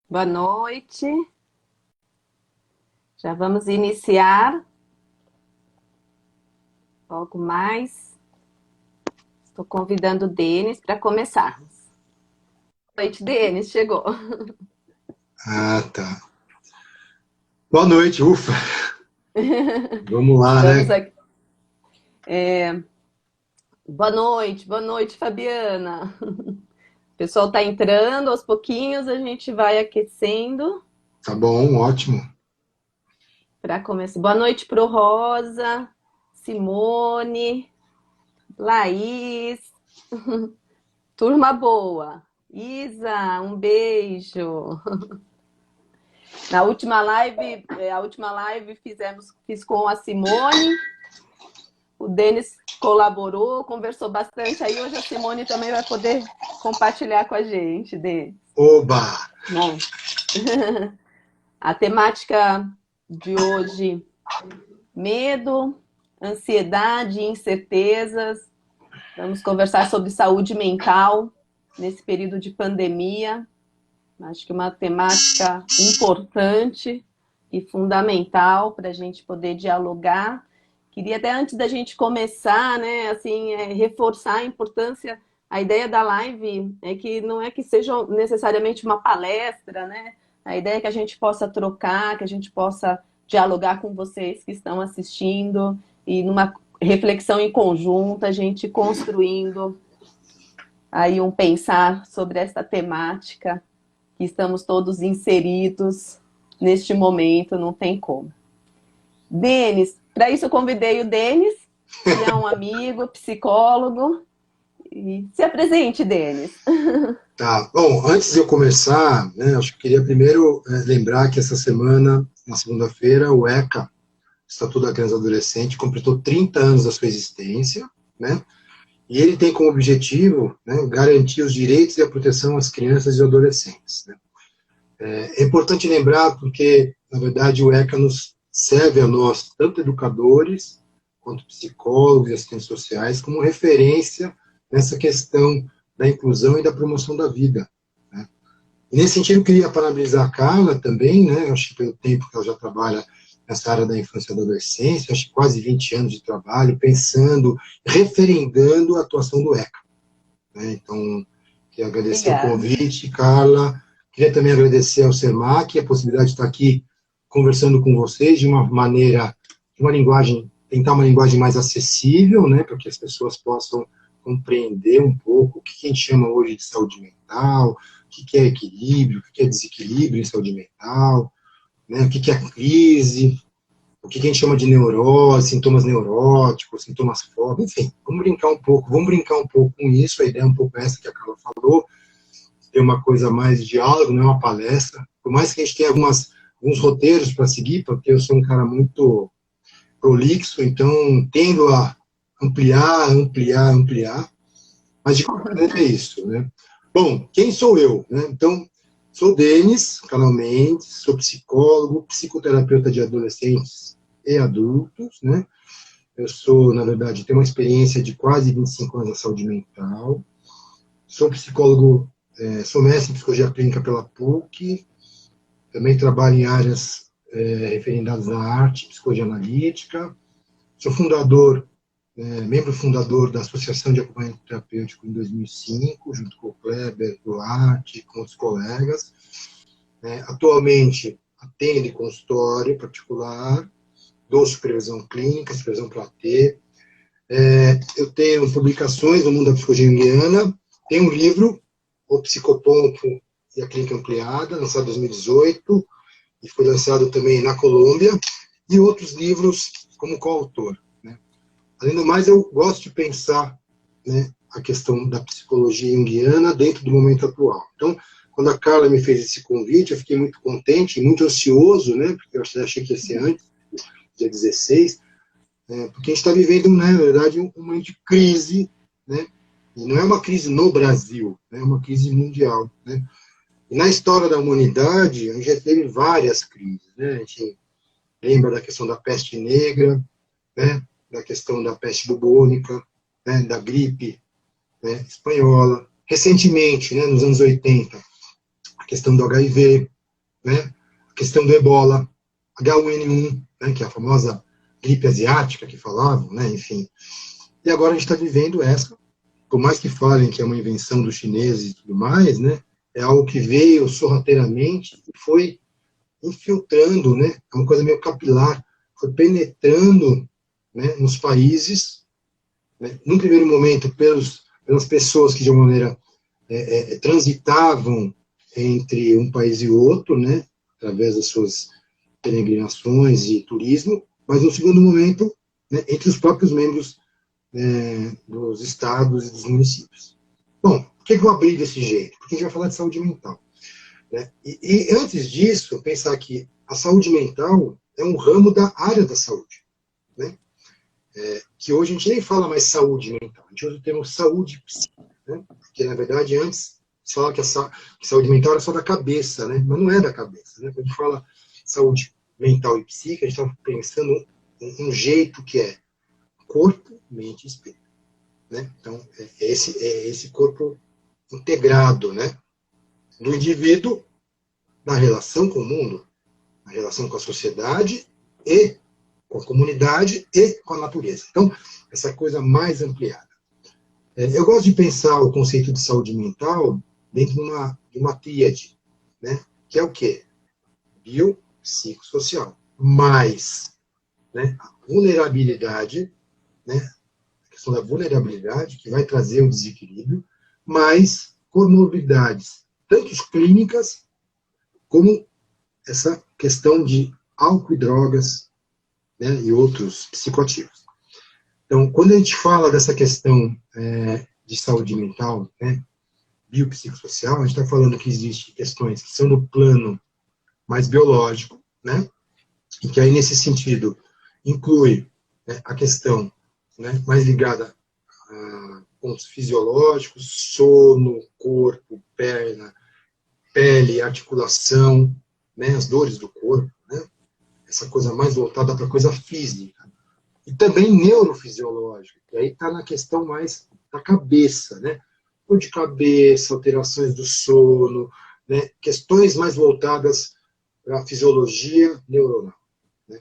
Boa noite. Já vamos iniciar logo mais. Estou convidando o Denis para começarmos. Boa noite, Denis, chegou. Ah, tá. Boa noite, ufa. Vamos lá, Estamos né? aqui. Boa noite, Fabiana. O pessoal está entrando aos pouquinhos, a gente vai aquecendo Tá bom, ótimo. para começar. Boa noite para o Rosa, Simone, Laís, turma boa. Isa, um beijo. A última live fiz com a Simone, o Denis colaborou, conversou bastante, aí hoje a Simone também vai poder compartilhar com a gente, Denis. Oba! Bom, a temática de hoje, medo, ansiedade, incertezas. Vamos conversar sobre saúde mental nesse período de pandemia. Acho que uma temática importante e fundamental para a gente poder dialogar. Queria até antes da gente começar, né, assim, reforçar a importância. A ideia da live é que não é que seja necessariamente uma palestra, né? A ideia é que a gente possa trocar, que a gente possa dialogar com vocês que estão assistindo e numa reflexão em conjunto, a gente construindo aí um pensar sobre essa temática que estamos todos inseridos neste momento, não tem como. Denis, para isso eu convidei o Denis, que é um amigo, psicólogo. E se apresente, Denis. Tá. Bom, antes de eu começar, né, acho que eu queria primeiro lembrar que essa semana, na segunda-feira, o ECA, Estatuto da Criança e do Adolescente, completou 30 anos da sua existência, né? E ele tem como objetivo, né, garantir os direitos e a proteção às crianças e adolescentes, né? É importante lembrar porque, na verdade, o ECA nos serve a nós, tanto educadores, quanto psicólogos e assistentes sociais, como referência nessa questão da inclusão e da promoção da vida, né? E nesse sentido, eu queria parabenizar a Carla também, né? Acho que pelo tempo que ela já trabalha nessa área da infância e da adolescência, acho que quase 20 anos de trabalho, pensando, referendando a atuação do ECA, né? Então, queria agradecer o Obrigada. convite, Carla. Queria também agradecer ao Sermac a possibilidade de estar aqui conversando com vocês de uma maneira, de uma linguagem, tentar uma linguagem mais acessível, né, para que as pessoas possam compreender um pouco o que a gente chama hoje de saúde mental, o que é equilíbrio, o que é desequilíbrio em saúde mental, né, o que é crise, o que a gente chama de neurose, sintomas neuróticos, sintomas fóbicos, enfim, vamos brincar um pouco com isso, a ideia é um pouco essa que a Carla falou, ter uma coisa mais de diálogo, não é uma palestra, por mais que a gente tenha alguns roteiros para seguir, porque eu sou um cara muito prolixo, então tendo a ampliar, mas de qualquer maneira é isso, né? Bom, quem sou eu, né? Então, sou Denis Canal Mendes, sou psicólogo, psicoterapeuta de adolescentes e adultos, né? Eu sou, na verdade, tenho uma experiência de quase 25 anos na saúde mental, sou psicólogo, sou mestre em psicologia clínica pela PUC, também trabalho em áreas referendadas à arte, psicologia analítica, sou membro fundador da Associação de Acompanhamento Terapêutico em 2005, junto com o Kleber Duarte, com outros colegas. Atualmente, atendo em consultório particular, dou supervisão clínica, supervisão para AT. Eu tenho publicações no mundo da psicologia junguiana, tenho um livro, O Psicoponto e a Clínica Ampliada, lançado em 2018, e foi lançado também na Colômbia, e outros livros como coautor, né? Além do mais, eu gosto de pensar, né, a questão da psicologia junguiana dentro do momento atual. Então, quando a Carla me fez esse convite, eu fiquei muito contente e muito ansioso, né, porque eu achei que ia ser antes, dia 16, porque a gente está vivendo, né, na verdade, um momento de crise, né, e não é uma crise no Brasil, é uma crise mundial, né. E na história da humanidade, a gente já teve várias crises, né, a gente lembra da questão da peste negra, né, da questão da peste bubônica, né, da gripe, né, espanhola. Recentemente, né, nos anos 80, a questão do HIV. né? A questão do ebola, H1N1, né? Que é a famosa gripe asiática que falavam, né? Enfim. E agora a gente está vivendo essa, por mais que falem que é uma invenção dos chineses e tudo mais, né? É algo que veio sorrateiramente e foi infiltrando, né? É uma coisa meio capilar, foi penetrando, né, nos países, né, num primeiro momento pelas pessoas que de uma maneira transitavam entre um país e outro, né, através das suas peregrinações e turismo, mas no segundo momento, né, entre os próprios membros dos estados e dos municípios. Bom, por que eu abri desse jeito? Porque a gente vai falar de saúde mental. Né? E antes disso, pensar que a saúde mental é um ramo da área da saúde. Né? Que hoje a gente nem fala mais saúde mental, a gente usa o termo saúde psíquica. Né? Porque, na verdade, antes se falava que saúde mental era só da cabeça, né? Mas não é da cabeça. Né? Quando a gente fala saúde mental e psíquica, a gente está pensando um jeito que é corpo, mente e espírito. Né? Então, é esse corpo integrado, né? Do indivíduo na relação com o mundo, na relação com a sociedade e com a comunidade e com a natureza. Então, essa coisa mais ampliada. Eu gosto de pensar o conceito de saúde mental dentro de uma tríade, né? Que é o quê? Biopsicossocial. Mais, né, a vulnerabilidade, né, a questão da vulnerabilidade, que vai trazer o desequilíbrio, mais comorbidades, tanto clínicas, como essa questão de álcool e drogas, né, e outros psicoativos. Então, quando a gente fala dessa questão de saúde mental, né, biopsicossocial, a gente está falando que existem questões que são no plano mais biológico, né, e que aí, nesse sentido, inclui, né, a questão, né, mais ligada a pontos fisiológicos, sono, corpo, perna, pele, articulação, né, as dores do corpo, né, essa coisa mais voltada para a coisa física. E também neurofisiológica, que aí está na questão mais da cabeça, né, dor de cabeça, alterações do sono, né, questões mais voltadas para a fisiologia neuronal. Né.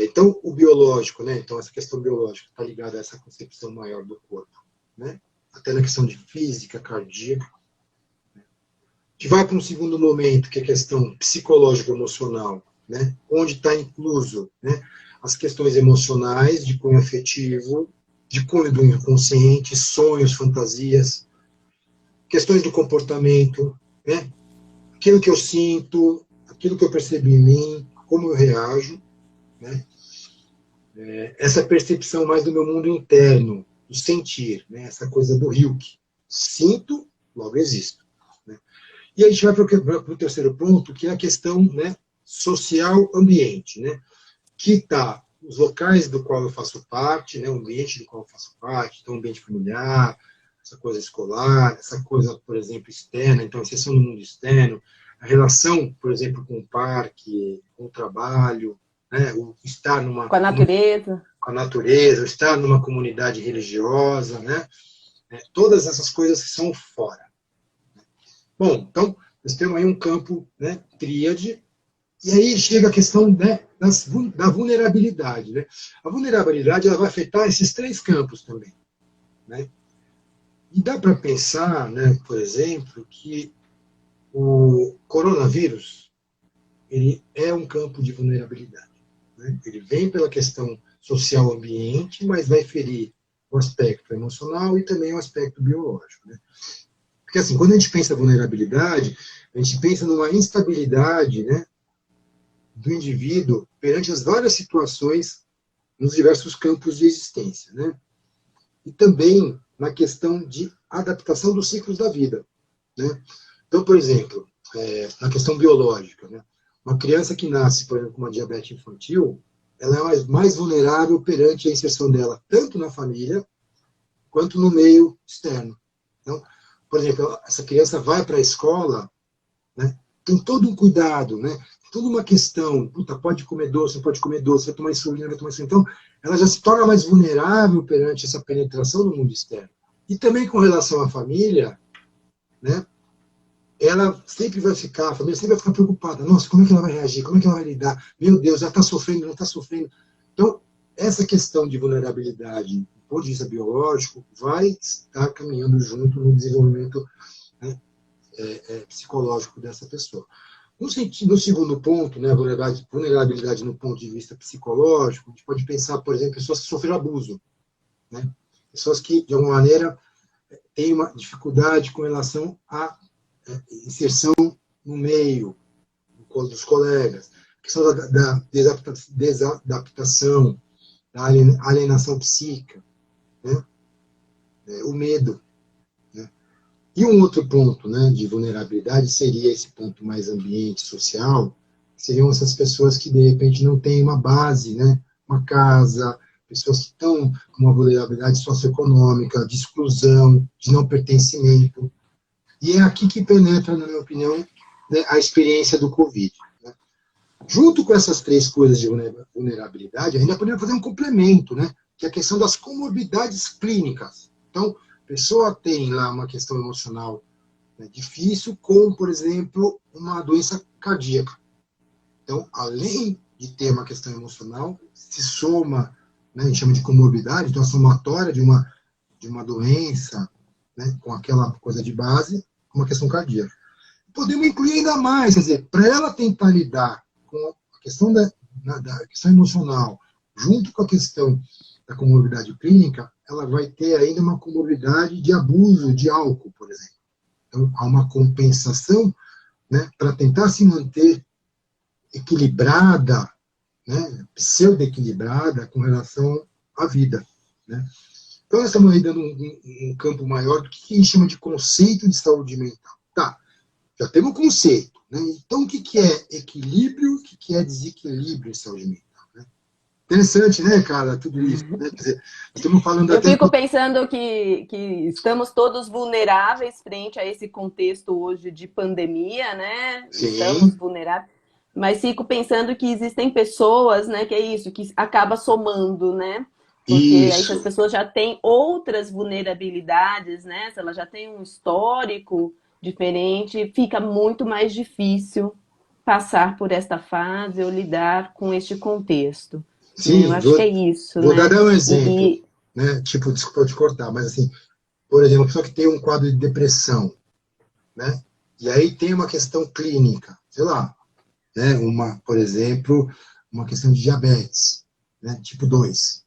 Então, o biológico, né, então essa questão biológica está ligada a essa concepção maior do corpo, né, até na questão de física, cardíaca. A gente vai para um segundo momento, que é a questão psicológico-emocional, né, onde está incluso, né, as questões emocionais, de cunho afetivo, de cunho do inconsciente, sonhos, fantasias, questões do comportamento, né, aquilo que eu sinto, aquilo que eu percebi em mim, como eu reajo, né, essa percepção mais do meu mundo interno, do sentir, né, essa coisa do Hilke. Sinto, logo existo. Né. E a gente vai para o terceiro ponto, que é a questão, né, social-ambiente, né, que está os locais do qual eu faço parte, né, o ambiente do qual eu faço parte, então o ambiente familiar, essa coisa escolar, essa coisa, por exemplo, externa, então a inserção no mundo externo, a relação, por exemplo, com o parque, com o trabalho, né, o estar com a natureza. Com a natureza, estar numa comunidade religiosa, né, todas essas coisas que são fora. Bom, então, nós temos aí um campo, né, tríade, e aí chega a questão, né, da vulnerabilidade. Né? A vulnerabilidade ela vai afetar esses três campos também. Né? E dá para pensar, né, por exemplo, que o coronavírus ele é um campo de vulnerabilidade. Né? Ele vem pela questão social-ambiente, mas vai ferir o aspecto emocional e também o aspecto biológico. Né? Porque, assim, quando a gente pensa em vulnerabilidade, a gente pensa numa instabilidade, né, do indivíduo perante as várias situações nos diversos campos de existência, né? E também na questão de adaptação dos ciclos da vida, né? Então, por exemplo, na questão biológica, né? Uma criança que nasce, por exemplo, com uma diabetes infantil, ela é mais vulnerável perante a inserção dela, tanto na família, quanto no meio externo. Então, por exemplo, essa criança vai para a escola, né? Tem todo um cuidado, né? Toda uma questão, puta, pode comer doce, não pode comer doce, vai tomar insulina, vai tomar insulina. Então, ela já se torna mais vulnerável perante essa penetração no mundo externo. E também com relação à família, né? ela sempre vai ficar, a família sempre vai ficar preocupada. Nossa, como é que ela vai reagir? Como é que ela vai lidar? Meu Deus, já está sofrendo, não está sofrendo. Então, essa questão de vulnerabilidade, do ponto de vista biológico, vai estar caminhando junto no desenvolvimento, né, psicológico dessa pessoa. No segundo ponto, né, vulnerabilidade no ponto de vista psicológico, a gente pode pensar, por exemplo, pessoas que sofreram abuso, né? Pessoas que, de alguma maneira, têm uma dificuldade com relação à inserção no meio dos colegas, a questão da desadaptação, da alienação psíquica, né? O medo. E um outro ponto, né, de vulnerabilidade seria esse ponto mais ambiente, social, seriam essas pessoas que, de repente, não têm uma base, né, uma casa, pessoas que estão com uma vulnerabilidade socioeconômica, de exclusão, de não pertencimento. E é aqui que penetra, na minha opinião, né, a experiência do Covid. Né? Junto com essas três coisas de vulnerabilidade, ainda podemos fazer um complemento, né, que é a questão das comorbidades clínicas. Então, a pessoa tem lá uma questão emocional, né, difícil, como, por exemplo, uma doença cardíaca. Então, além de ter uma questão emocional, se soma, né, a gente chama de comorbidade, então a somatória de uma doença, né, com aquela coisa de base, com uma questão cardíaca. Podemos incluir ainda mais, quer dizer, para ela tentar lidar com a questão da questão emocional, junto com a questão da comorbidade clínica, ela vai ter ainda uma comorbidade de abuso de álcool, por exemplo. Então, há uma compensação, né, para tentar se manter equilibrada, né, pseudo-equilibrada com relação à vida. Né? Então, nós estamos aí dando um campo maior do que a gente chama de conceito de saúde mental. Tá, já temos o conceito. Né? Então, o que é equilíbrio, o que é desequilíbrio em saúde mental? Interessante, né, cara, tudo isso. Né? Quer dizer, estamos falando Eu até... fico pensando que estamos todos vulneráveis frente a esse contexto hoje de pandemia, né? Estamos Sim, vulneráveis, mas fico pensando que existem pessoas, né, que é isso, que acaba somando, né? Porque aí se as isso. pessoas já têm outras vulnerabilidades, né? Se elas já têm um histórico diferente, fica muito mais difícil passar por esta fase ou lidar com este contexto. Né? Eu Sim, acho que é isso, vou né? dar um exemplo. E, Né? Tipo, desculpa te cortar, mas assim, por exemplo, uma pessoa que tem um quadro de depressão, né? E aí tem uma questão clínica, sei lá, né? Por exemplo, uma questão de diabetes, né? Tipo 2.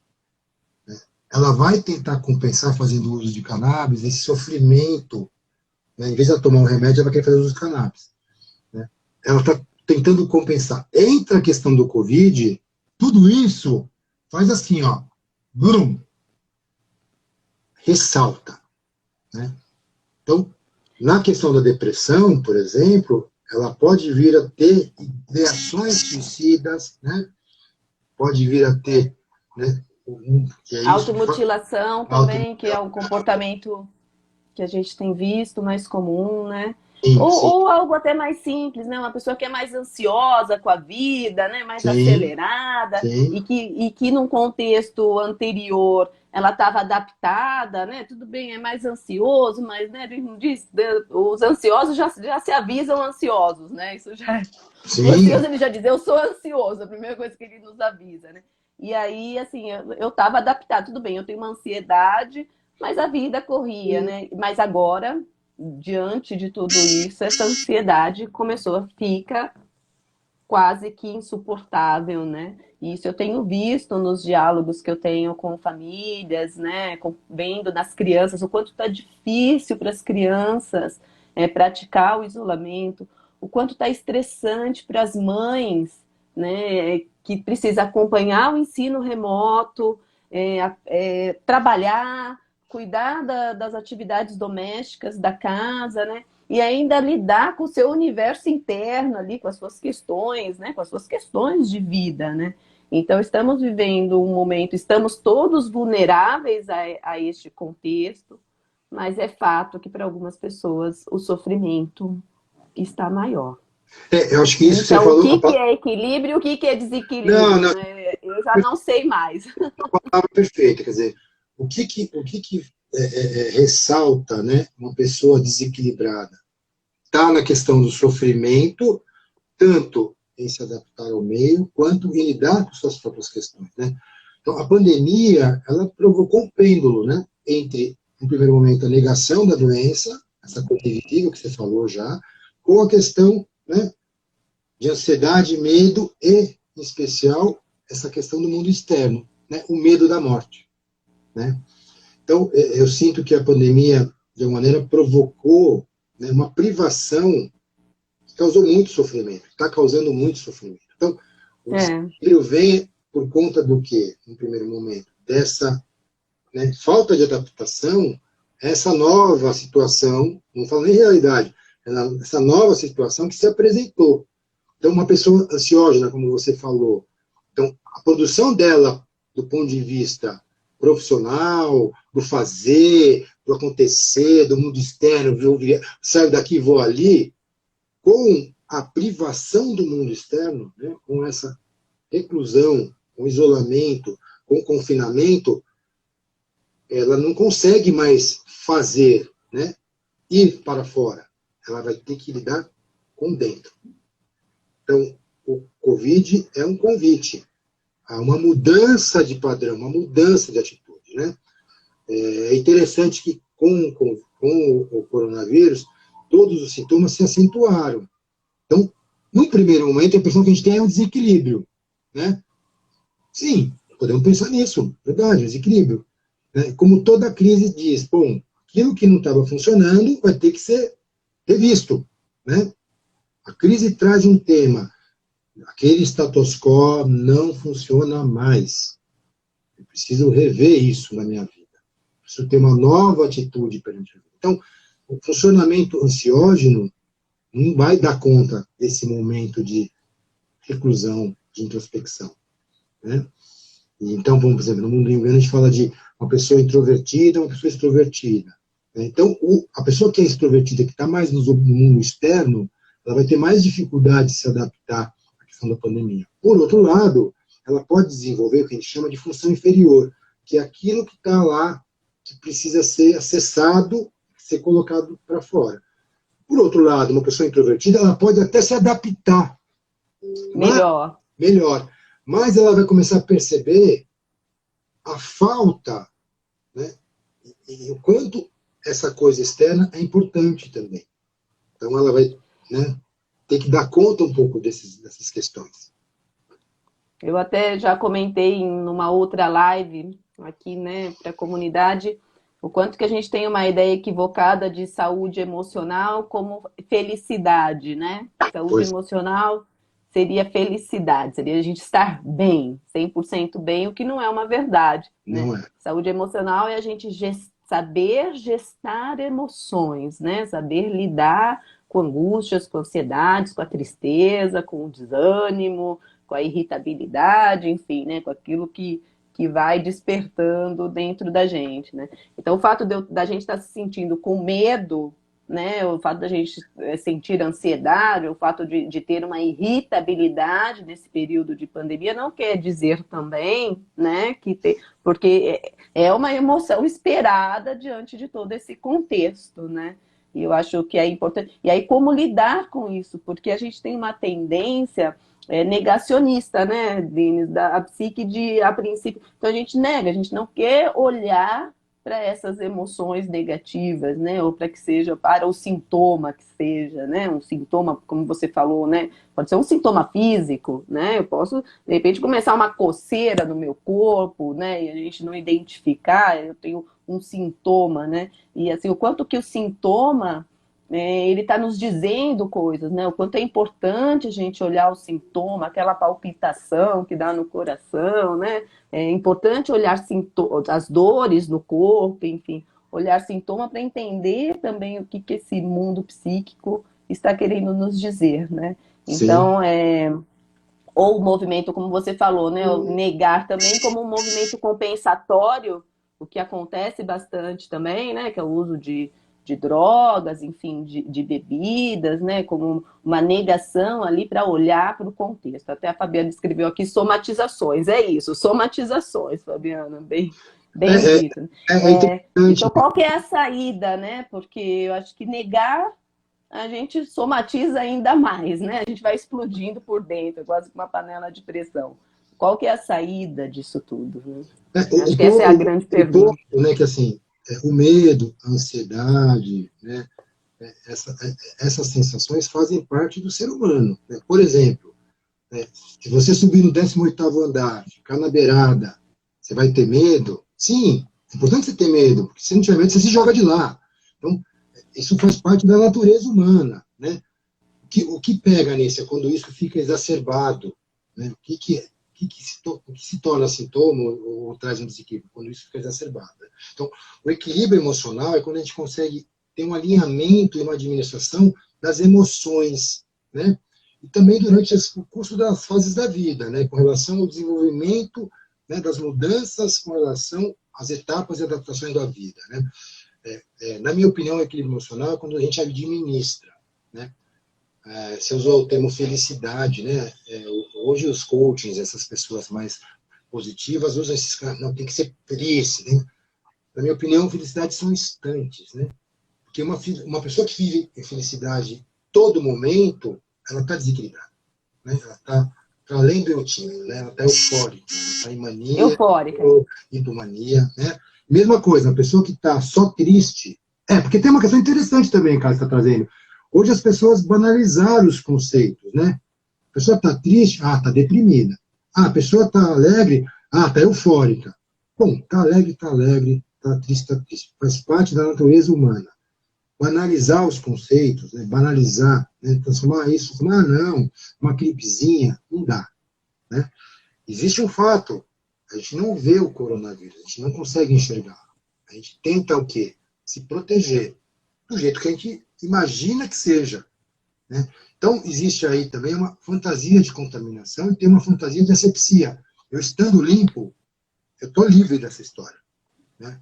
Ela vai tentar compensar fazendo uso de cannabis esse sofrimento, né? Em vez de ela tomar um remédio, ela vai querer fazer uso de cannabis. Né? Ela está tentando compensar. Entre a questão do Covid, tudo isso faz assim, ó, brum, ressalta. Né? Então, na questão da depressão, por exemplo, ela pode vir a ter ideações suicidas, né? Pode vir a ter, né? Que é isso que automutilação também, que é um comportamento que a gente tem visto mais comum, né? sim, sim, Ou algo até mais simples, né? Uma pessoa que é mais ansiosa com a vida, né? Mais sim, acelerada sim, e que num contexto anterior ela estava adaptada, né? Tudo bem, é mais ansioso, mas né, os ansiosos já se avisam ansiosos, né? Isso já o ansioso sim, ele já diz, eu sou ansioso, a primeira coisa que ele nos avisa, né? E aí, assim, eu estava adaptada, tudo bem, eu tenho uma ansiedade, mas a vida corria, né? Mas agora, diante de tudo isso, essa ansiedade fica quase que insuportável, né? E isso eu tenho visto nos diálogos que eu tenho com famílias, né? Vendo nas crianças o quanto está difícil para as crianças praticar o isolamento, o quanto está estressante para as mães, né? Que precisa acompanhar o ensino remoto, trabalhar, cuidar das atividades domésticas da casa, né? E ainda lidar com o seu universo interno ali, com as suas questões, né? Com as suas questões de vida, né? Então, estamos vivendo um momento, estamos todos vulneráveis a este contexto, mas é fato que para algumas pessoas o sofrimento está maior. eu acho que isso que você Então, o falou, que que é equilíbrio e o que que é não, desequilíbrio, não, né? Eu já não sei mais. a palavra perfeita, quer dizer, o que ressalta, né, uma pessoa desequilibrada? está na questão do sofrimento, tanto em se adaptar ao meio, quanto em lidar com suas próprias questões, né? Então, a pandemia, ela provocou um pêndulo, né? Entre, no primeiro momento, a negação da doença, essa coisa invisível que você falou já, com a questão, né, de ansiedade, medo e, em especial, essa questão do mundo externo, né? O medo da morte, né? Então, eu sinto que a pandemia, de alguma maneira, provocou, né, uma privação que causou muito sofrimento, está causando muito sofrimento. Então, o desequilíbrio vem por conta do quê, no primeiro momento? Dessa, né, falta de adaptação, essa nova situação, não falo nem realidade, essa nova situação que se apresentou. Então, uma pessoa ansiógena, como você falou, então, a produção dela, do ponto de vista profissional, do fazer, do acontecer, do mundo externo, saio daqui e vou ali, com a privação do mundo externo, né, com essa reclusão, com isolamento, com confinamento, ela não consegue mais fazer, né, ir para fora. Ela vai ter que lidar com dentro. Então, o Covid é um convite a uma mudança de padrão, uma mudança de atitude, né? É interessante que com o coronavírus, todos os sintomas se acentuaram. Então, no primeiro momento, a impressão que a gente tem é um desequilíbrio, né? Sim, podemos pensar nisso, verdade, desequilíbrio. Né? Como toda crise diz, bom, aquilo que não estava funcionando vai ter que ser revisto, né? A crise traz um tema, aquele status quo não funciona mais. Eu preciso rever isso na minha vida. Preciso ter uma nova atitude perante a vida. Então, o funcionamento ansiógeno não vai dar conta desse momento de reclusão, de introspecção, né? Então, por exemplo, no mundo engano a gente fala de uma pessoa introvertida, uma pessoa extrovertida. Né? Então, a pessoa que é extrovertida, que está mais no mundo externo, ela vai ter mais dificuldade de se adaptar à questão da pandemia. Por outro lado, ela pode desenvolver o que a gente chama de função inferior, que é aquilo que está lá, que precisa ser acessado, ser colocado para fora. Por outro lado, uma pessoa introvertida, ela pode até se adaptar. Melhor. Mas ela vai começar a perceber a falta, né, e o quanto essa coisa externa é importante também. Então ela vai, né, ter que dar conta um pouco dessas questões. Eu até já comentei em uma outra live aqui, né, para a comunidade, o quanto que a gente tem uma ideia equivocada de saúde emocional como felicidade, né? Saúde emocional seria felicidade, seria a gente estar bem, 100% bem, o que não é uma verdade. Não né? é. Saúde emocional é a gente saber gestar emoções, né? Saber lidar com angústias, com ansiedades, com a tristeza, com o desânimo, com a irritabilidade, enfim, né? Com aquilo que vai despertando dentro da gente, né? Então, o fato da gente estar se sentindo com medo, né? O fato da gente sentir ansiedade, o fato de ter uma irritabilidade nesse período de pandemia, não quer dizer também, né? Porque é uma emoção esperada diante de todo esse contexto, né? E eu acho que é importante. E aí, como lidar com isso? Porque a gente tem uma tendência negacionista, né, Denis, da psique a princípio. Então a gente nega, a gente não quer olhar para essas emoções negativas, né, ou para que seja para o sintoma que seja, né, um sintoma, como você falou, né, pode ser um sintoma físico, né, eu posso de repente começar uma coceira no meu corpo, né, e a gente não identificar, eu tenho um sintoma, né, e assim o quanto que o sintoma ele está nos dizendo coisas, né? O quanto é importante a gente olhar o sintoma, aquela palpitação que dá no coração, né? É importante olhar as dores no corpo, enfim, olhar sintoma para entender também o que esse mundo psíquico está querendo nos dizer, né? Então, ou o movimento, como você falou, né? O negar também como um movimento compensatório, o que acontece bastante também, né? Que é o uso de drogas, enfim, de bebidas, né? Como uma negação ali para olhar para o contexto. Até a Fabiana escreveu aqui somatizações. É isso, somatizações, Fabiana, bem dito. Então, qual que é a saída, né? Porque eu acho que negar a gente somatiza ainda mais, né? A gente vai explodindo por dentro, quase que uma panela de pressão. Qual que é a saída disso tudo? Né? Acho que essa é a grande pergunta. Né, que assim, o medo, a ansiedade, né, essas sensações fazem parte do ser humano. Né? Por exemplo, né, se você subir no 18º andar, ficar na beirada, você vai ter medo? Sim, é importante você ter medo, porque se não tiver medo, você se joga de lá. Então, isso faz parte da natureza humana. Né? O que pega nisso é quando isso fica exacerbado. Né? O que se torna sintoma ou traz um desequilíbrio? Quando isso fica exacerbado. Então, o equilíbrio emocional é quando a gente consegue ter um alinhamento e uma administração das emoções, né? E também durante o curso das fases da vida, né? Com relação ao desenvolvimento, né, das mudanças com relação às etapas e adaptações da vida, né? Na minha opinião, o equilíbrio emocional é quando a gente administra, né? Você usou o termo felicidade, né? Hoje os coachings, essas pessoas mais positivas, usam esses caras, não, tem que ser feliz, né? Na minha opinião, felicidade são instantes, né? Porque uma pessoa que vive em felicidade todo momento, ela está desequilibrada, né? Ela está além do eutímico, né? Ela está eufórica, ela está em mania, eufórica, ou hipomania, né? Mesma coisa, uma pessoa que está só triste, porque tem uma questão interessante também, cara, que você está trazendo. Hoje as pessoas banalizaram os conceitos, né? A pessoa está triste, está deprimida. A pessoa está alegre, está eufórica. Bom, está alegre, está triste. Faz parte da natureza humana. Banalizar os conceitos, né? Banalizar, né? Transformar isso, não, uma gripezinha, não dá. Né? Existe um fato, a gente não vê o coronavírus, a gente não consegue enxergar. A gente tenta o quê? Se proteger, do jeito que a gente imagina que seja. Né? Então, existe aí também uma fantasia de contaminação e tem uma fantasia de asepsia. Eu estando limpo, eu estou livre dessa história. Né?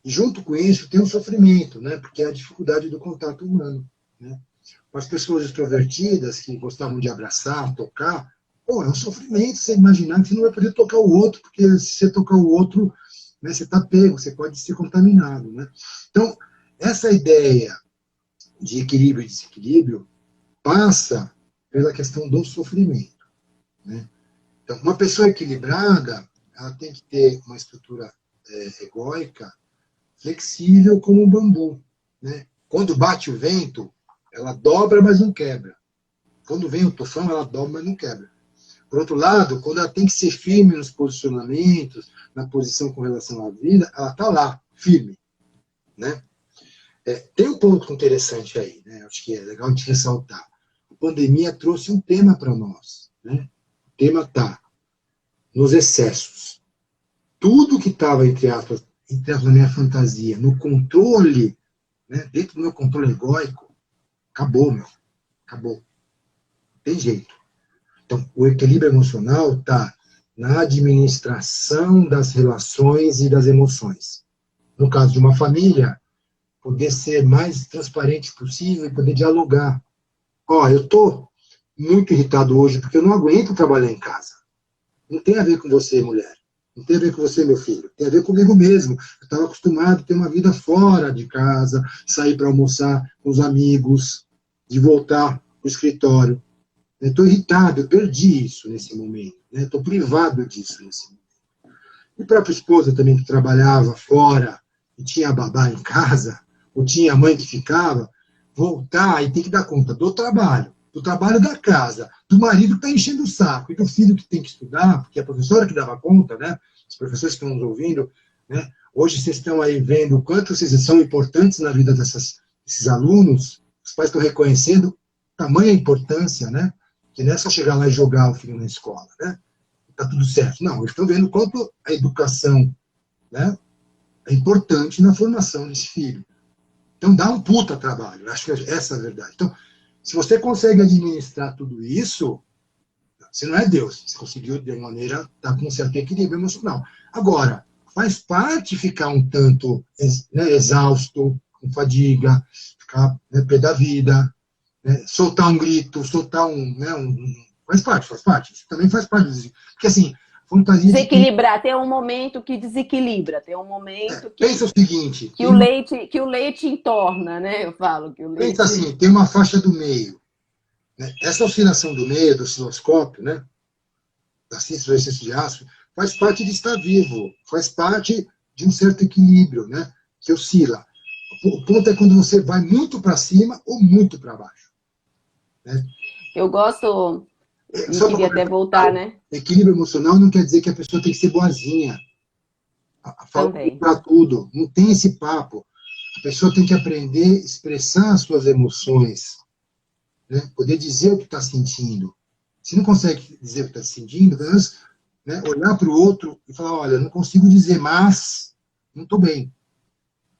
E junto com isso tem um sofrimento, né? Porque é a dificuldade do contato humano. Né? As pessoas extrovertidas que gostavam de abraçar, tocar, é um sofrimento você imaginar que você não vai poder tocar o outro, porque se você tocar o outro, né, você está pego, você pode ser contaminado. Né? Então, essa ideia de equilíbrio e desequilíbrio passa pela questão do sofrimento. Né? Então, uma pessoa equilibrada, ela tem que ter uma estrutura egóica flexível como um bambu. Né? Quando bate o vento, ela dobra, mas não quebra. Quando vem o tufão, ela dobra, mas não quebra. Por outro lado, quando ela tem que ser firme nos posicionamentos, na posição com relação à vida, ela está lá, firme. Né? Tem um ponto interessante aí, né? Acho que é legal de ressaltar. A pandemia trouxe um tema para nós. Né? O tema está nos excessos. Tudo que estava, entre aspas, na minha fantasia, no controle, né? Dentro do meu controle egóico, acabou, meu. Acabou. Não tem jeito. Então, o equilíbrio emocional está na administração das relações e das emoções. No caso de uma família, poder ser mais transparente possível e poder dialogar. Eu estou muito irritado hoje porque eu não aguento trabalhar em casa. Não tem a ver com você, mulher. Não tem a ver com você, meu filho. Tem a ver comigo mesmo. Eu estava acostumado a ter uma vida fora de casa, sair para almoçar com os amigos, de voltar para o escritório. Estou irritado, eu perdi isso nesse momento. Estou privado disso nesse momento. E a própria esposa também, que trabalhava fora e tinha babá em casa, ou tinha a mãe que ficava, voltar e ter que dar conta do trabalho da casa, do marido que está enchendo o saco, e do filho que tem que estudar, porque a professora que dava conta, né? Os professores que estão nos ouvindo, né? Hoje vocês estão aí vendo o quanto vocês são importantes na vida desses alunos, os pais estão reconhecendo tamanha importância, né? Que não é só chegar lá e jogar o filho na escola, né? Tá tudo certo. Não, eles estão vendo o quanto a educação, né, é importante na formação desse filho. Então dá um puta trabalho, eu acho que essa é a verdade. Então, se você consegue administrar tudo isso, você não é Deus, você conseguiu de maneira estar com um certo equilíbrio emocional. Agora, faz parte ficar um tanto, né, exausto, com fadiga, ficar, né, pé da vida, né, soltar um grito, soltar faz parte, isso também faz parte. Porque assim, fantasia de que... Desequilibrar, tem um momento que desequilibra, tem um momento que, Pensa o seguinte... que o leite entorna, né? Eu falo que o leite... Pensa assim, tem uma faixa do meio. Né? Essa oscilação do meio, do osciloscópio, né? Da ciência do exercício de aço, faz parte de estar vivo, faz parte de um certo equilíbrio, né? Que oscila. O ponto é quando você vai muito para cima ou muito para baixo. Né? Eu gosto, e Só queria até voltar, né? Equilíbrio emocional não quer dizer que a pessoa tem que ser boazinha. Fala Também. para tudo. Não tem esse papo. A pessoa tem que aprender a expressar as suas emoções. Né? Poder dizer o que está sentindo. Se não consegue dizer o que está sentindo, pelo menos, né, olhar para o outro e falar, olha, não consigo dizer, mas não estou bem.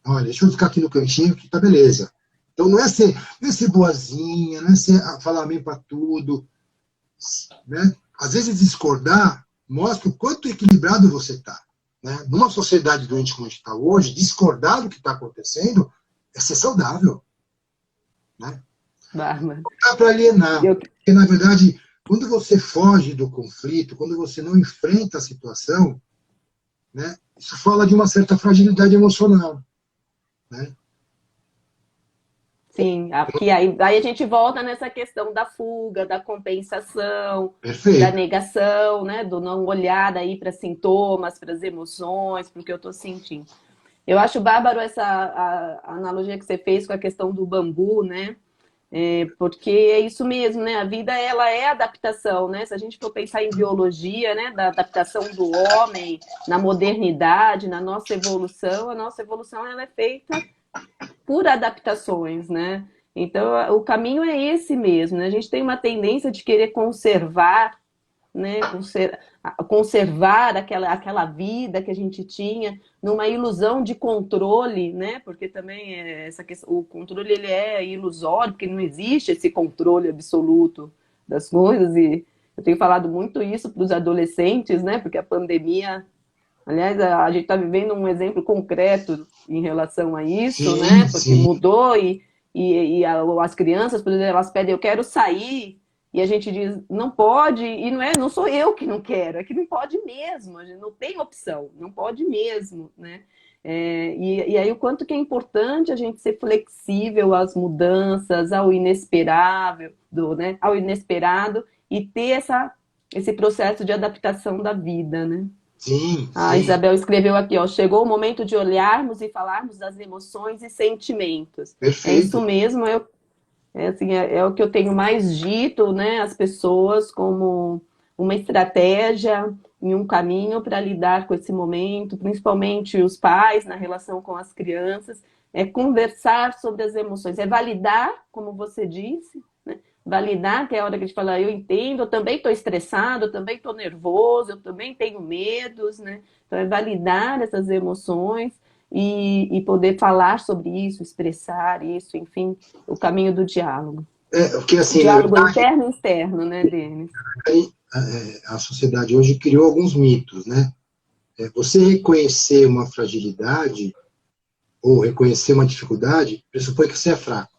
Olha, deixa eu ficar aqui no cantinho que tá beleza. Então não é ser boazinha, não é ser falar amém para tudo. Né? Às vezes discordar mostra o quanto equilibrado você está. Né? Numa sociedade doente como a gente está hoje, discordar do que está acontecendo é ser saudável. Né? Bárbara. Não dá para alienar. Porque, na verdade, quando você foge do conflito, quando você não enfrenta a situação, né, isso fala de uma certa fragilidade emocional. Né? Sim, porque aí a gente volta nessa questão da fuga, da compensação, Perfeito. da negação, né? Do não olhar aí para sintomas, para as emoções, para o que eu estou sentindo. Eu acho bárbaro a analogia que você fez com a questão do bambu, né? Porque é isso mesmo, né? A vida, ela é adaptação, né? Se a gente for pensar em biologia, né? Da adaptação do homem, na modernidade, na nossa evolução, a nossa evolução ela é feita por adaptações, né? Então, o caminho é esse mesmo, né? A gente tem uma tendência de querer conservar, né? Conservar aquela vida que a gente tinha numa ilusão de controle, né? Porque também essa questão, o controle ele é ilusório, porque não existe esse controle absoluto das coisas, e eu tenho falado muito isso para os adolescentes, né? Porque a pandemia, aliás, a gente está vivendo um exemplo concreto em relação a isso, Sim, né? Porque sim. mudou as crianças, por exemplo, elas pedem, eu quero sair, e a gente diz, não pode, e não sou eu que não quero, é que não pode mesmo, a gente não tem opção, não pode mesmo, né? E aí o quanto que é importante a gente ser flexível às mudanças, ao inesperável, né? Ao inesperado, e ter esse processo de adaptação da vida, né? Sim, A sim. Isabel escreveu aqui, ó, chegou o momento de olharmos e falarmos das emoções e sentimentos. É isso Perfeito. mesmo, é o que eu tenho mais dito, né, às pessoas como uma estratégia e um caminho para lidar com esse momento, principalmente os pais na relação com as crianças, é conversar sobre as emoções, é validar, como você disse, né? Validar, que é a hora que a gente fala, eu entendo, eu também estou estressado, eu também estou nervoso, eu também tenho medos, né? Então é validar essas emoções e poder falar sobre isso, expressar isso, enfim, o caminho do diálogo. Porque, assim, na Diálogo verdade, interno e externo, né, Denis? a sociedade hoje criou alguns mitos, né? Você reconhecer uma fragilidade ou reconhecer uma dificuldade pressupõe que você é fraco.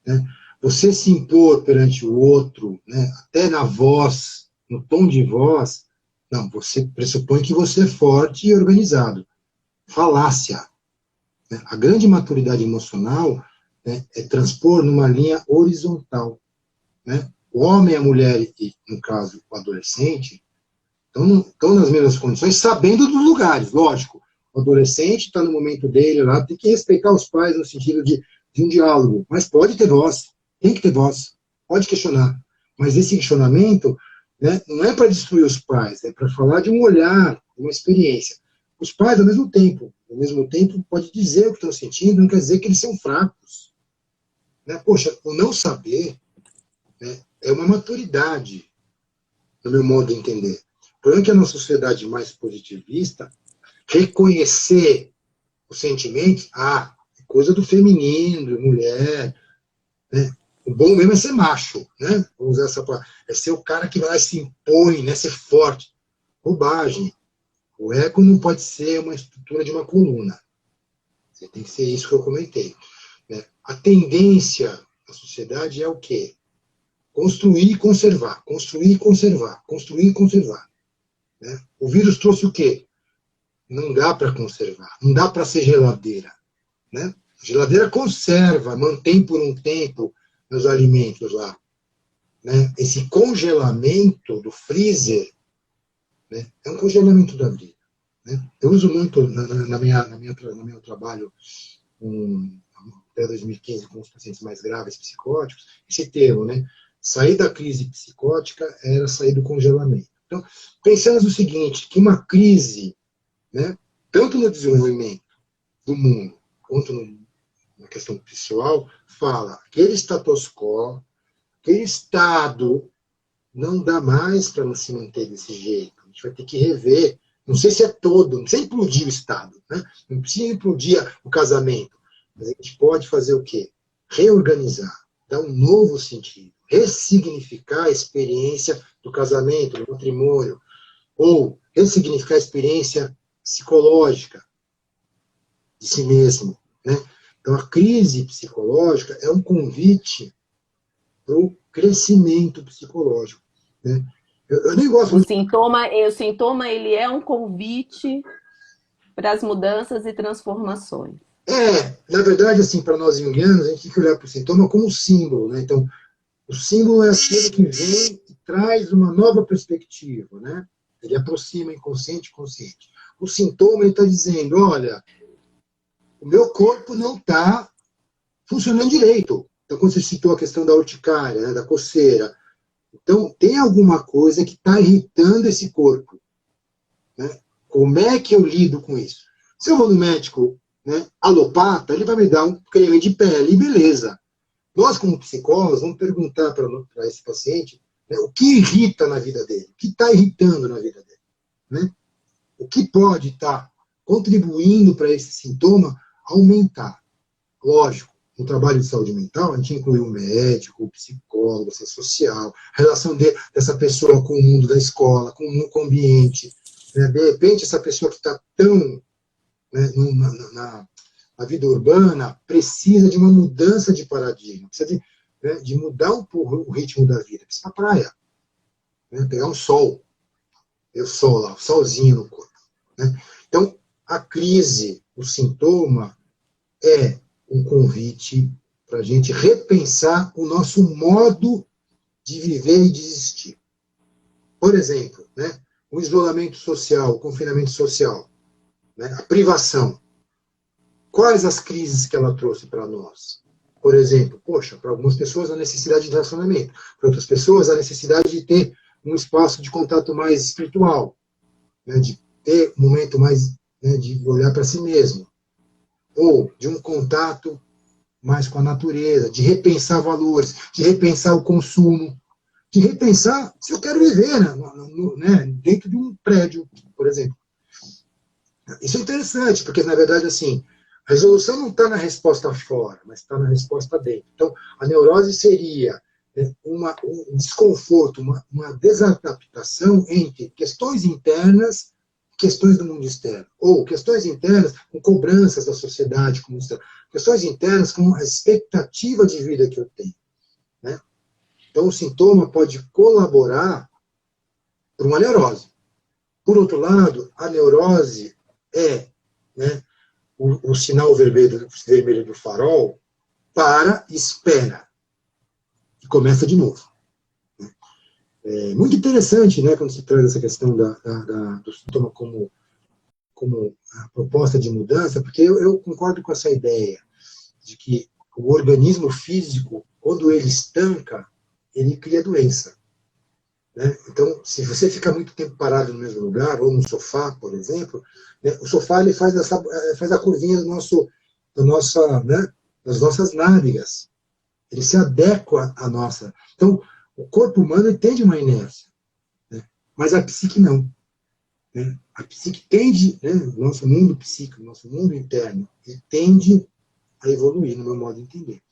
Né? Você se impor perante o outro, né, até na voz, no tom de voz, não, você pressupõe que você é forte e organizado. Falácia. Né? A grande maturidade emocional, né, é transpor numa linha horizontal. Né? O homem e a mulher, e no caso o adolescente, estão nas mesmas condições, sabendo dos lugares, lógico. O adolescente está no momento dele lá, tem que respeitar os pais no sentido de um diálogo, mas pode ter voz, tem que ter voz, pode questionar. Mas esse questionamento, né, não é para destruir os pais, é para falar de um olhar, de uma experiência. Os pais, ao mesmo tempo, pode dizer o que estão sentindo, não quer dizer que eles são fracos. Né? Poxa, o não saber, né, é uma maturidade, no meu modo de entender. O problema é que a nossa sociedade mais positivista, reconhecer os sentimentos, é coisa do feminino, mulher, né? O bom mesmo é ser macho, né? Vamos usar essa palavra. É ser o cara que vai lá e se impõe, né? Ser forte. Bobagem. O ego não pode ser uma estrutura de uma coluna. Você tem que ser isso que eu comentei. Né? A tendência da sociedade é o quê? Construir e conservar, construir e conservar, construir e conservar. né? O vírus trouxe o quê? Não dá para conservar, não dá para ser geladeira, né? A geladeira conserva, mantém por um tempo os alimentos lá, né? Esse congelamento do freezer, né, é um congelamento da vida, né? Eu uso muito no meu trabalho até 2015 com os pacientes mais graves psicóticos, esse termo, né? Sair da crise psicótica era sair do congelamento. Então, pensamos o seguinte, que uma crise, né, tanto no desenvolvimento do mundo, quanto na questão pessoal, fala que aquele status quo, aquele estado, não dá mais para se manter desse jeito. A gente vai ter que rever. Não sei se é todo, não precisa implodir o Estado, né? Não precisa implodir o casamento. Mas a gente pode fazer o quê? Reorganizar, dar um novo sentido, ressignificar a experiência do casamento, do matrimônio, ou ressignificar a experiência psicológica de si mesmo, né? Então, a crise psicológica é um convite para o crescimento psicológico, né? Eu nem gosto muito... O sintoma, ele é um convite para as mudanças e transformações. Na verdade, assim, para nós junguianos, a gente tem que olhar para o sintoma como um símbolo, né? Então, o símbolo é aquilo que vem e traz uma nova perspectiva, né? Ele aproxima inconsciente e consciente. O sintoma, ele está dizendo, olha, o meu corpo não está funcionando direito. Então, quando você citou a questão da urticária, né, da coceira, então, tem alguma coisa que está irritando esse corpo, né? Como é que eu lido com isso? Se eu vou no médico, né, alopata, ele vai me dar um creme de pele, beleza. Nós, como psicólogos, vamos perguntar para esse paciente, né, o que irrita na vida dele, o que está irritando na vida dele, né? O que pode estar contribuindo para esse sintoma aumentar. Lógico, no trabalho de saúde mental, a gente inclui o médico, o psicólogo, o social, a relação dessa pessoa com o mundo da escola, com o ambiente. Né? De repente, essa pessoa que está tão, né, na vida urbana precisa de uma mudança de paradigma, precisa de mudar um pouco o ritmo da vida, precisa ir pra praia, né? Pegar um sol, ver o sol lá, o solzinho no corpo. Né? Então, a crise, o sintoma, é um convite para a gente repensar o nosso modo de viver e de existir. Por exemplo, né, o isolamento social, o confinamento social, né, a privação. Quais as crises que ela trouxe para nós? Por exemplo, poxa, para algumas pessoas a necessidade de relacionamento, para outras pessoas a necessidade de ter um espaço de contato mais espiritual, né, de ter um momento mais, né, de olhar para si mesmo, ou de um contato mais com a natureza, de repensar valores, de repensar o consumo, de repensar se eu quero viver, né, dentro de um prédio, por exemplo. Isso é interessante, porque, na verdade, assim, a resolução não está na resposta fora, mas está na resposta dentro. Então, a neurose seria, né, um desconforto, uma desadaptação entre questões internas e questões do mundo externo. Ou questões internas com cobranças da sociedade, como questões internas com a expectativa de vida que eu tenho. Né? Então, o sintoma pode colaborar para uma neurose. Por outro lado, a neurose é, né, o sinal vermelho do farol para, espera, e começa de novo. É muito interessante, né, quando se traz essa questão do sintoma como a proposta de mudança, porque eu concordo com essa ideia de que o organismo físico, quando ele estanca, ele cria doença. Né? Então, se você fica muito tempo parado no mesmo lugar, ou no sofá, por exemplo, né, o sofá ele faz a curvinha né, das nossas nádegas. Ele se adequa à nossa. Então, o corpo humano tende uma inércia, né, mas a psique não. Né? A psique tende, né, o nosso mundo psíquico, o nosso mundo interno, ele tende a evoluir, no meu modo de entender.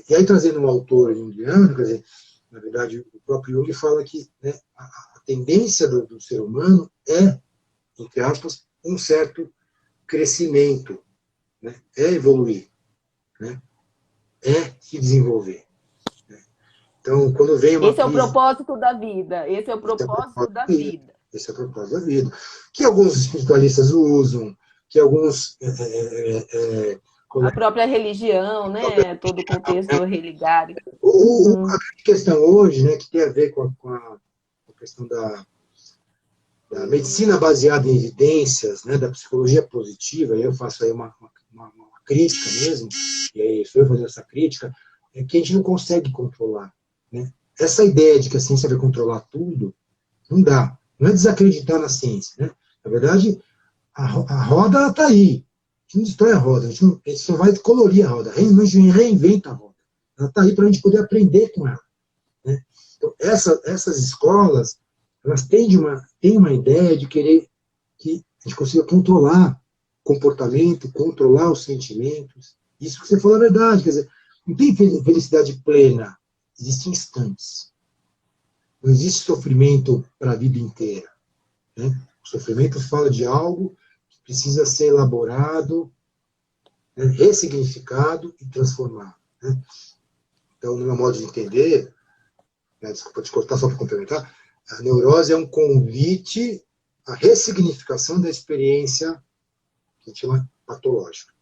E aí, trazendo um autor junguiano, quer dizer, na verdade, o próprio Jung fala que, né, a tendência do ser humano é, entre aspas, um certo crescimento, né, é evoluir, né, é se desenvolver. Né. Então, quando vem uma Esse é o crise... propósito da vida. Esse é o propósito da vida. Esse é o propósito da vida. Que alguns espiritualistas usam, que alguns... A própria religião, né? Todo o contexto religare. A questão hoje, né, que tem a ver com a questão da medicina baseada em evidências, né, da psicologia positiva, e eu faço aí uma crítica mesmo, e aí estou eu fazendo essa crítica, é que a gente não consegue controlar. Né? Essa ideia de que a ciência vai controlar tudo, não dá. Não é desacreditar na ciência. Né? Na verdade, a roda está aí. A gente não destrói a roda, a gente só vai colorir a roda, a gente reinventa a roda. Ela está aí para a gente poder aprender com ela. Né? Então, essas escolas, elas têm uma ideia de querer que a gente consiga controlar o comportamento, controlar os sentimentos. Isso que você falou é verdade. Quer dizer, não tem felicidade plena. Existem instantes. Não existe sofrimento para a vida inteira. Né? O sofrimento fala de algo que precisa ser elaborado, né, ressignificado e transformado. Né? Então, no meu modo de entender, né, desculpa te cortar só para complementar, a neurose é um convite à ressignificação da experiência que a gente chama patológica.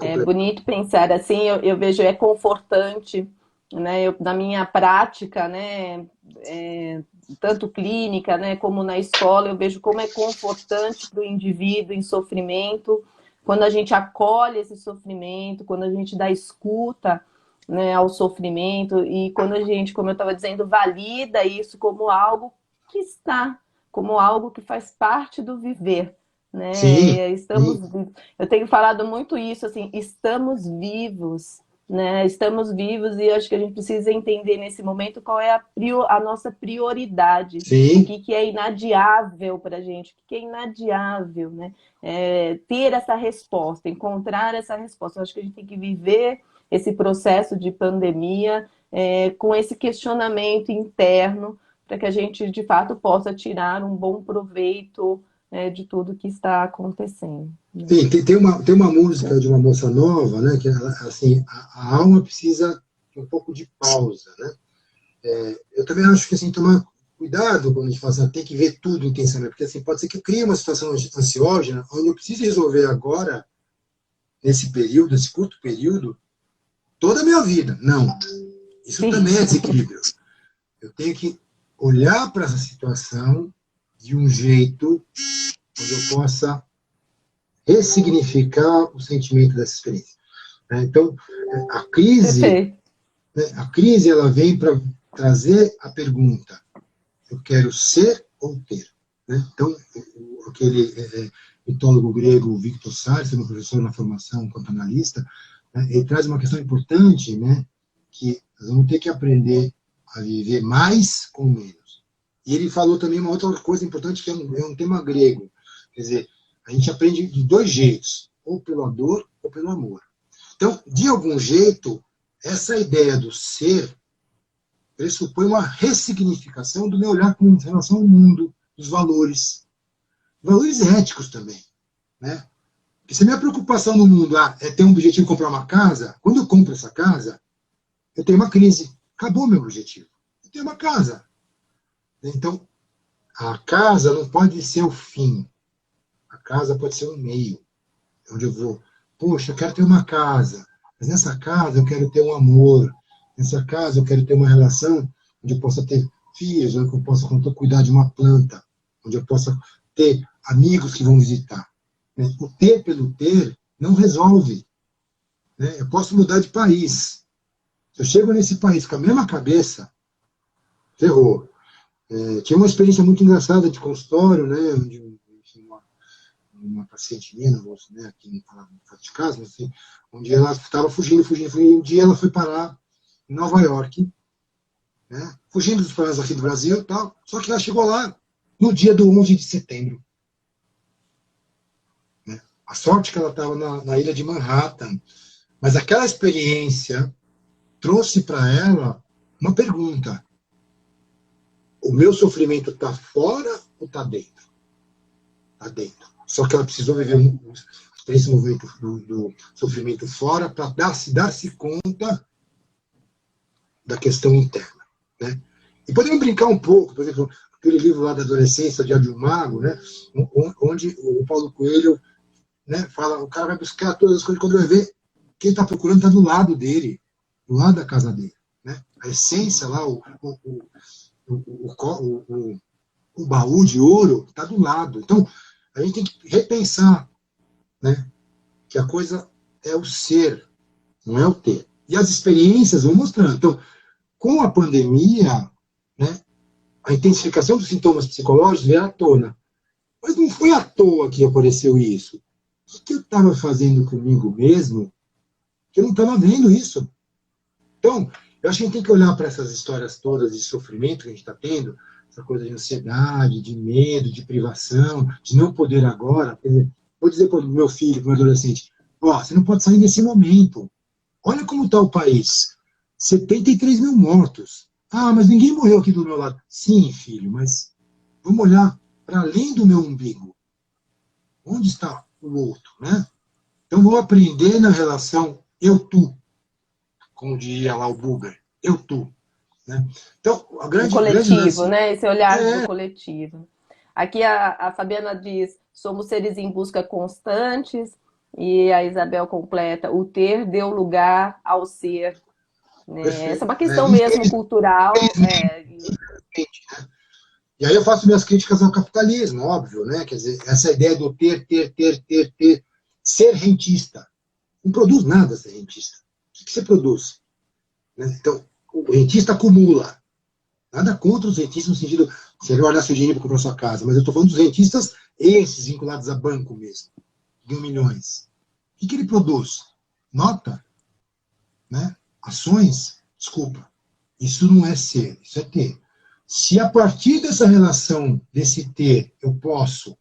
É bonito pensar assim, eu vejo, é confortante, né? Na minha prática, né? Tanto clínica, né? Como na escola, eu vejo como é confortante para o indivíduo em sofrimento, quando a gente acolhe esse sofrimento, quando a gente dá escuta, né, ao sofrimento, e quando a gente, como eu estava dizendo, valida isso como algo que está, como algo que faz parte do viver. Né? Sim, Eu tenho falado muito isso, assim, estamos vivos, né? Estamos vivos e acho que a gente precisa entender nesse momento qual é a nossa prioridade, sim. o que é inadiável para a gente, o que é inadiável, né? Ter essa resposta, encontrar essa resposta. Eu acho que a gente tem que viver esse processo de pandemia com esse questionamento interno para que a gente, de fato, possa tirar um bom proveito de tudo que está acontecendo. Né? Sim, tem uma música de uma moça nova, né, que assim, a alma precisa de um pouco de pausa, né? Eu também acho que assim, tomar cuidado quando a gente fala assim, tem que ver tudo intensamente, porque assim, pode ser que eu crie uma situação ansiógena, onde eu preciso resolver agora, nesse período, nesse curto período, toda a minha vida. Não, isso Sim. também é desequilíbrio. Eu tenho que olhar para essa situação de um jeito onde eu possa ressignificar o sentimento dessa experiência. Então, a crise ela vem para trazer a pergunta: eu quero ser ou ter? Então, aquele mitólogo grego Victor Salles, meu professor na formação quanto analista, ele traz uma questão importante, né, que nós vamos ter que aprender a viver mais com menos. E ele falou também uma outra coisa importante, que é um tema grego. Quer dizer, a gente aprende de dois jeitos, ou pela dor ou pelo amor. Então, de algum jeito, essa ideia do ser pressupõe uma ressignificação do meu olhar com relação ao mundo, dos valores éticos também. Né? Porque se a minha preocupação no mundo é ter um objetivo de comprar uma casa, quando eu compro essa casa, eu tenho uma crise. Acabou meu objetivo. Eu tenho uma casa. Então, a casa não pode ser o fim. A casa pode ser um meio, onde eu vou, poxa, eu quero ter uma casa, mas nessa casa eu quero ter um amor, nessa casa eu quero ter uma relação onde eu possa ter filhos, onde eu possa cuidar de uma planta, onde eu possa ter amigos que vão visitar. O ter pelo ter não resolve. Eu posso mudar de país. Se eu chego nesse país com a mesma cabeça, ferrou. Tinha uma experiência muito engraçada de consultório, né, onde uma paciente minha, né, aqui não falava de casa, mas assim, um dia ela estava fugindo, um dia ela foi parar em Nova York, né, fugindo dos problemas aqui do Brasil e tal, só que ela chegou lá no dia do 11 de setembro. Né? A sorte que ela estava na ilha de Manhattan, mas aquela experiência trouxe para ela uma pergunta: o meu sofrimento está fora ou está dentro? Está dentro. Só que ela precisou viver esse movimento do sofrimento fora para dar-se conta da questão interna. Né? E podemos brincar um pouco, por exemplo, aquele livro lá da adolescência, o Diário de um Mago, né? Onde o Paulo Coelho, né, fala, o cara vai buscar todas as coisas, quando vai ver, quem está procurando está do lado dele, do lado da casa dele. Né? A essência lá, o baú de ouro está do lado. Então, a gente tem que repensar, né, que a coisa é o ser, não é o ter. E as experiências vão mostrando. Então, com a pandemia, né, a intensificação dos sintomas psicológicos veio à tona. Mas não foi à toa que apareceu isso. O que eu estava fazendo comigo mesmo que eu não estava vendo isso? Então, eu acho que a gente tem que olhar para essas histórias todas de sofrimento que a gente está tendo, essa coisa de ansiedade, de medo, de privação, de não poder agora. Quer dizer, vou dizer para o meu filho, para o meu adolescente, ó, você não pode sair nesse momento. Olha como está o país. 73 mil mortos. Ah, mas ninguém morreu aqui do meu lado. Sim, filho, mas vamos olhar para além do meu umbigo. Onde está o outro, né? Então, vou aprender na relação eu-tu, como diria lá o Buber, eu-tu. Né? Então, a O grande coletivo, lance né? Esse olhar do é, coletivo. Aqui a Fabiana diz, somos seres em busca constantes, e a Isabel completa, o ter deu lugar ao ser. Né? Essa é perfeito. uma questão mesmo cultural. E aí eu faço minhas críticas ao capitalismo, óbvio, né? Quer dizer, essa ideia do ter, ser rentista. Não produz nada ser rentista. O que você produz? Né? Então, o rentista acumula. Nada contra os rentistas no sentido, você vai olhar seu dinheiro para comprar sua casa, mas eu estou falando dos rentistas, esses vinculados a banco mesmo, de milhões. O que ele produz? Nota, né? Ações? Desculpa. Isso não é ser, isso é ter. Se a partir dessa relação, desse ter, eu posso,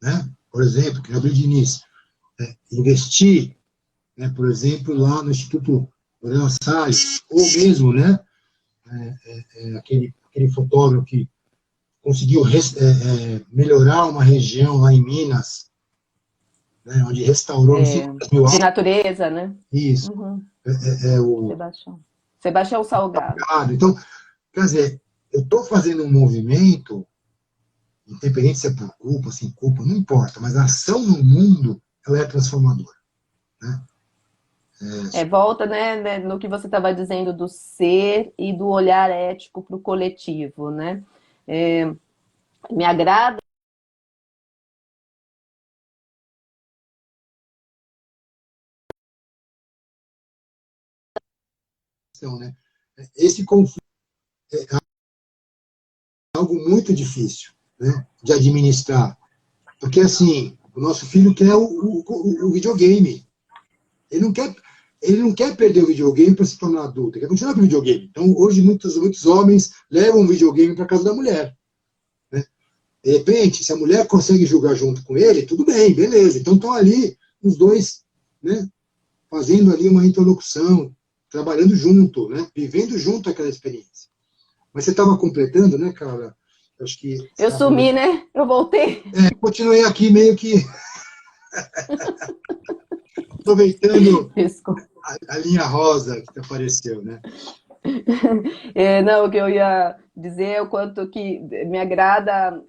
né? Por exemplo, que Gabriel Diniz, investir, né? Por exemplo, lá no Instituto Moreira Salles, ou mesmo, né? Aquele fotógrafo que conseguiu melhorar uma região lá em Minas, né, onde restaurou não sei quantas mil De árvores. natureza, né? Isso. Uhum. O Sebastião Salgado. Salgado. Então, quer dizer, eu estou fazendo um movimento, independente se é por culpa, sem culpa, não importa, mas a ação no mundo, ela é transformadora. Né? Volta, né, no que você estava dizendo do ser e do olhar ético para o coletivo, né? Me agrada Né? Esse conflito é algo muito difícil, né, de administrar. Porque, assim, o nosso filho quer o videogame. Ele não quer, ele não quer perder o videogame para se tornar adulto, ele quer continuar com o videogame. Então, hoje, muitos homens levam o videogame para casa da mulher. Né? De repente, se a mulher consegue jogar junto com ele, tudo bem, beleza. Então, estão ali os dois, né, fazendo ali uma interlocução, trabalhando junto, né, vivendo junto aquela experiência. Mas você estava completando, né, cara? Acho que eu sumi, né? Eu voltei. Continuei aqui meio que aproveitando a linha rosa que apareceu, né? Não, o que eu ia dizer é o quanto que me agrada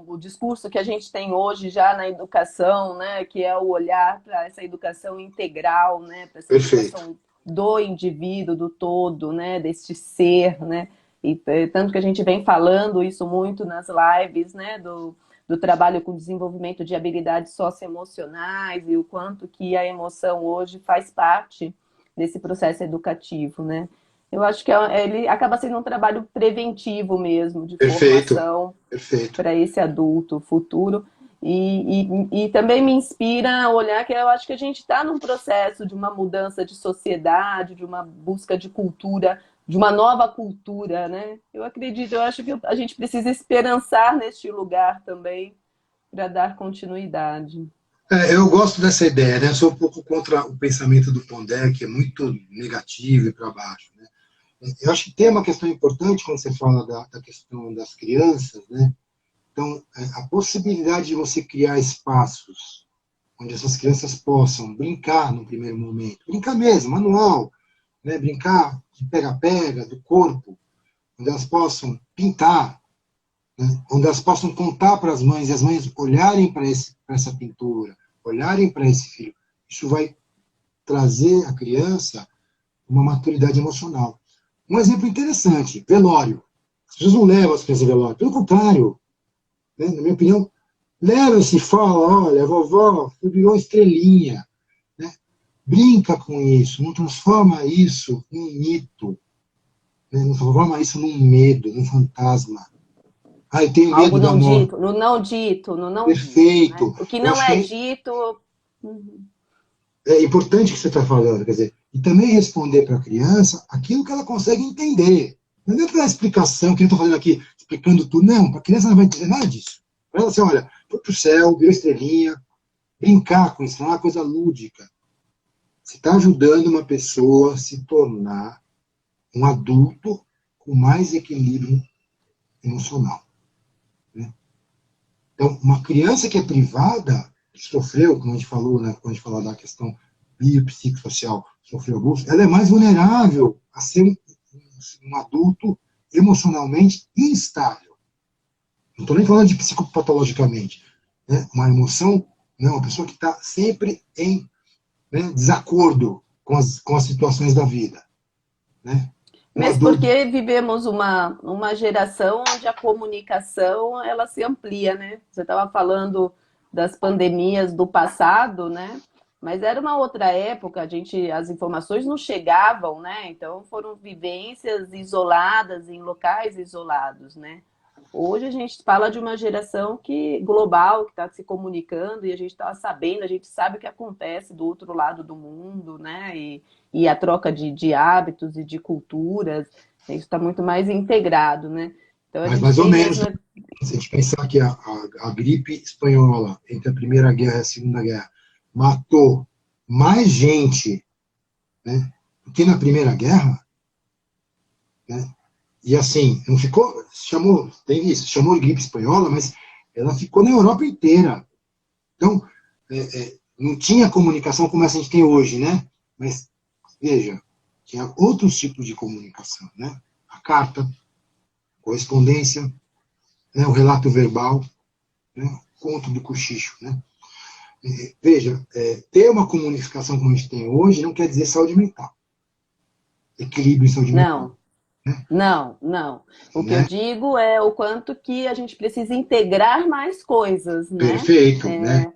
o discurso que a gente tem hoje já na educação, né? Que é o olhar para essa educação integral, né? Para essa educação do indivíduo, do todo, né? Deste ser, né? E tanto que a gente vem falando isso muito nas lives, né? Do trabalho com desenvolvimento de habilidades socioemocionais e o quanto que a emoção hoje faz parte desse processo educativo, né? Eu acho que ele acaba sendo um trabalho preventivo mesmo, de formação para esse adulto futuro. E também me inspira a olhar que eu acho que a gente está num processo de uma mudança de sociedade, de uma busca de cultura, de uma nova cultura, né? Eu acredito, eu acho que a gente precisa esperançar neste lugar também para dar continuidade. Eu gosto dessa ideia, né? Sou um pouco contra o pensamento do Pondé, que é muito negativo e para baixo, né? Eu acho que tem uma questão importante quando você fala da questão das crianças, né? Então, a possibilidade de você criar espaços onde essas crianças possam brincar no primeiro momento, brincar mesmo, manual, né? Brincar de pega-pega, do corpo, onde elas possam pintar, né? Onde elas possam contar para as mães, e as mães olharem para essa pintura, olharem para esse filho. Isso vai trazer à criança uma maturidade emocional. Um exemplo interessante, velório. As pessoas não levam as crianças a velório, pelo contrário, né? Na minha opinião, leva-se e fala, olha, a vovó virou estrelinha, né? Brinca com isso, não transforma isso em um mito, né? Não transforma isso num medo, num fantasma. Ah, eu tenho Algo medo da não morte. dito, no não dito, no não dito, né? Perfeito. O que Eu não acho que é dito. é importante o que você está falando, quer dizer, e também responder para a criança aquilo que ela consegue entender. Não adianta dar explicação, que eu estou fazendo aqui, explicando tudo. Não, para a criança não vai entender nada disso. Para ela, assim, olha, foi para o céu, virou estrelinha, brincar com isso, não é uma coisa lúdica. Você está ajudando uma pessoa a se tornar um adulto com mais equilíbrio emocional, né? Então, uma criança que é privada, que sofreu, como a gente falou, né, quando a gente falou da questão biopsicossocial, sofreu abuso, ela é mais vulnerável a ser um adulto emocionalmente instável. Não estou nem falando de psicopatologicamente, né? Uma emoção, não, uma pessoa que está sempre em, né, desacordo com as situações da vida, né? Um Mesmo adulto. porque vivemos uma geração onde a comunicação ela se amplia, né? Você estava falando das pandemias do passado, né? Mas era uma outra época, as informações não chegavam, né? Então foram vivências isoladas em locais isolados, né? Hoje a gente fala de uma geração global, que está se comunicando e a gente está sabendo, a gente sabe o que acontece do outro lado do mundo, né? E a troca de hábitos e de culturas, isso está muito mais integrado, né? Então a Mas gente mais ou tem menos, mesmo. se a gente pensar que a gripe espanhola, entre a Primeira Guerra e a Segunda Guerra, matou mais gente, né, do que na Primeira Guerra, né? E assim, não ficou, tem isso, chamou de gripe espanhola, mas ela ficou na Europa inteira. Então, não tinha comunicação como essa a gente tem hoje, né? Mas, veja, tinha outros tipos de comunicação, né? A carta, correspondência, né? O relato verbal, né? O conto do cochicho, né? Veja, ter uma comunicação como a gente tem hoje não quer dizer saúde mental. Equilíbrio em saúde mental. Não, não, não. O que eu Né? digo é o quanto que a gente precisa integrar mais coisas, né? Perfeito, né?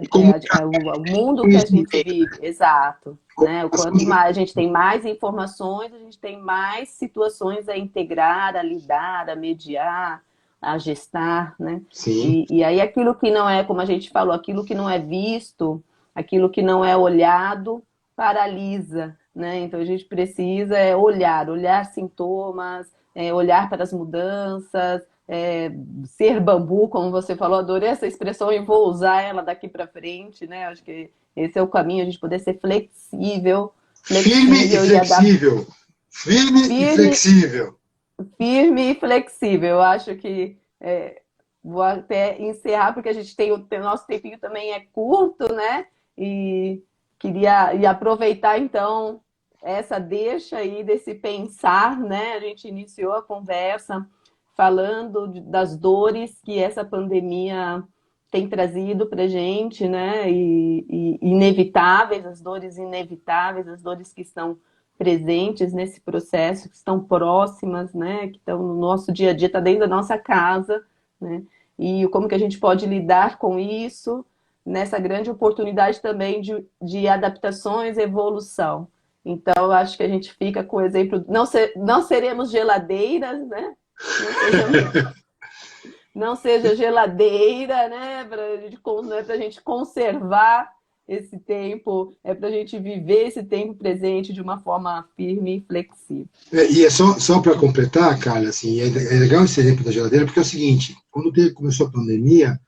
E comunicar O mundo que a gente conhecimento, vive, exato. Né? O quanto comunicação, mais a gente tem mais informações, a gente tem mais situações a integrar, a lidar, a mediar, a gestar, né? sim, E aí aquilo que não é, como a gente falou, aquilo que não é visto, aquilo que não é olhado, paralisa, né? Então a gente precisa olhar sintomas, olhar para as mudanças, ser bambu, como você falou, adorei essa expressão e vou usar ela daqui para frente, né? Acho que esse é o caminho, a gente poder ser flexível, firme e flexível e flexível. Firme e firme, flexível. firme e flexível. Eu acho que vou até encerrar, porque a gente tem o nosso tempinho também é curto, né? E queria aproveitar então essa deixa aí desse pensar, né? A gente iniciou a conversa falando das dores que essa pandemia tem trazido para a gente, né? E inevitáveis, as dores que estão presentes nesse processo, que estão próximas, né? Que estão no nosso dia a dia, está dentro da nossa casa, né? E como que a gente pode lidar com isso nessa grande oportunidade também de adaptações e evolução. Então, eu acho que a gente fica com o exemplo, não seremos geladeiras, né? Não seja geladeira, né? Para a gente conservar esse tempo, é para a gente viver esse tempo presente de uma forma firme e flexível. E é só para completar, Carla, assim, é legal esse exemplo da geladeira, porque é o seguinte, quando começou a pandemia,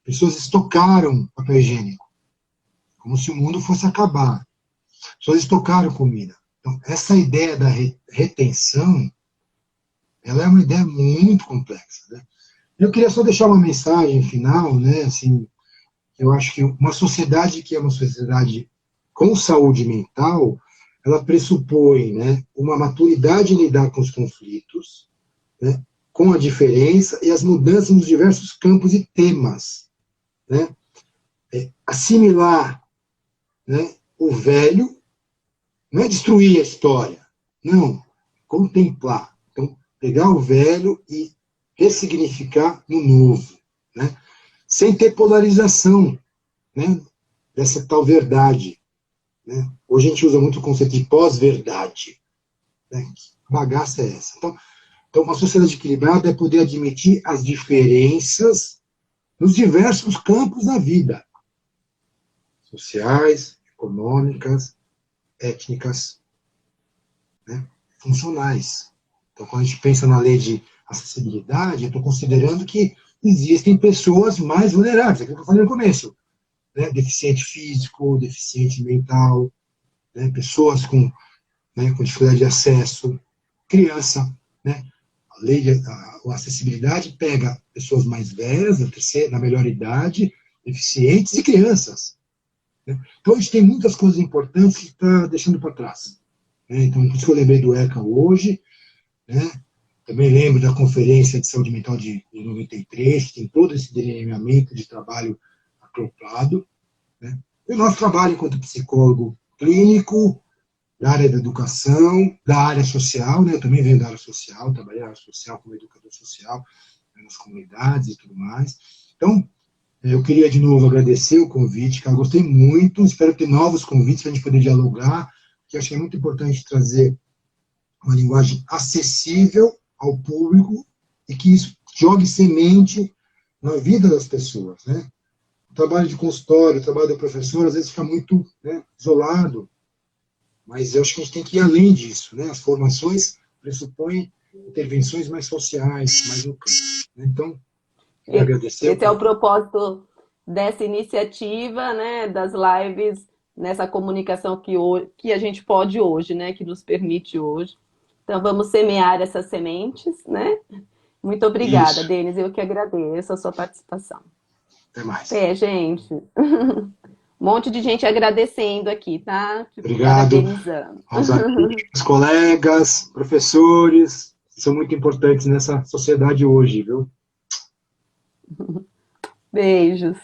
pessoas estocaram papel higiênico, como se o mundo fosse acabar. Pessoas estocaram comida. Então, essa ideia da retenção, ela é uma ideia muito complexa, né? Eu queria só deixar uma mensagem final, né? Assim, eu acho que uma sociedade que é uma sociedade com saúde mental, ela pressupõe, né, uma maturidade em lidar com os conflitos, né, com a diferença e as mudanças nos diversos campos e temas, né? Assimilar, né, o velho, não é destruir a história, não, contemplar. Então, pegar o velho e ressignificar no novo, né? Sem ter polarização, né, dessa tal verdade, né? Hoje a gente usa muito o conceito de pós-verdade, né? Que bagaça é essa? Então, uma sociedade equilibrada é poder admitir as diferenças nos diversos campos da vida, sociais, econômicas, étnicas, né, funcionais. Então, quando a gente pensa na lei de acessibilidade, eu estou considerando que existem pessoas mais vulneráveis, aquilo que eu falei no começo, né, deficiente físico, deficiente mental, né, pessoas com dificuldade de acesso, criança, né. A lei de acessibilidade pega pessoas mais velhas, na melhor idade, deficientes e crianças, né. Então, a gente tem muitas coisas importantes que está deixando para trás, né. Então, por isso que eu lembrei do ECA hoje, né. Também lembro da Conferência de Saúde Mental de 93, que tem todo esse delineamento de trabalho acoplado, né. E o nosso trabalho enquanto psicólogo clínico, da área da educação, da área social, né? Eu também venho da área social, trabalhei na área social como educador social, né, nas comunidades e tudo mais. Então, eu queria de novo agradecer o convite, cara, gostei muito, espero ter novos convites para a gente poder dialogar, que achei muito importante trazer uma linguagem acessível ao público e que isso jogue semente na vida das pessoas, né? O trabalho de consultório, o trabalho do professor, às vezes fica muito, né, isolado, mas eu acho que a gente tem que ir além disso, né? As formações pressupõem intervenções mais sociais, mais no campo, né? Então, queria agradecer. Esse é o propósito dessa iniciativa, né, das lives, nessa comunicação que a gente pode hoje, né, que nos permite hoje. Então, vamos semear essas sementes, né? Muito obrigada, Isso. Denis, eu que agradeço a sua participação. Até mais. Gente. Um monte de gente agradecendo aqui, tá? Tipo, Obrigado parabenizando. aos amigos, colegas, professores, que são muito importantes nessa sociedade hoje, viu? Beijos.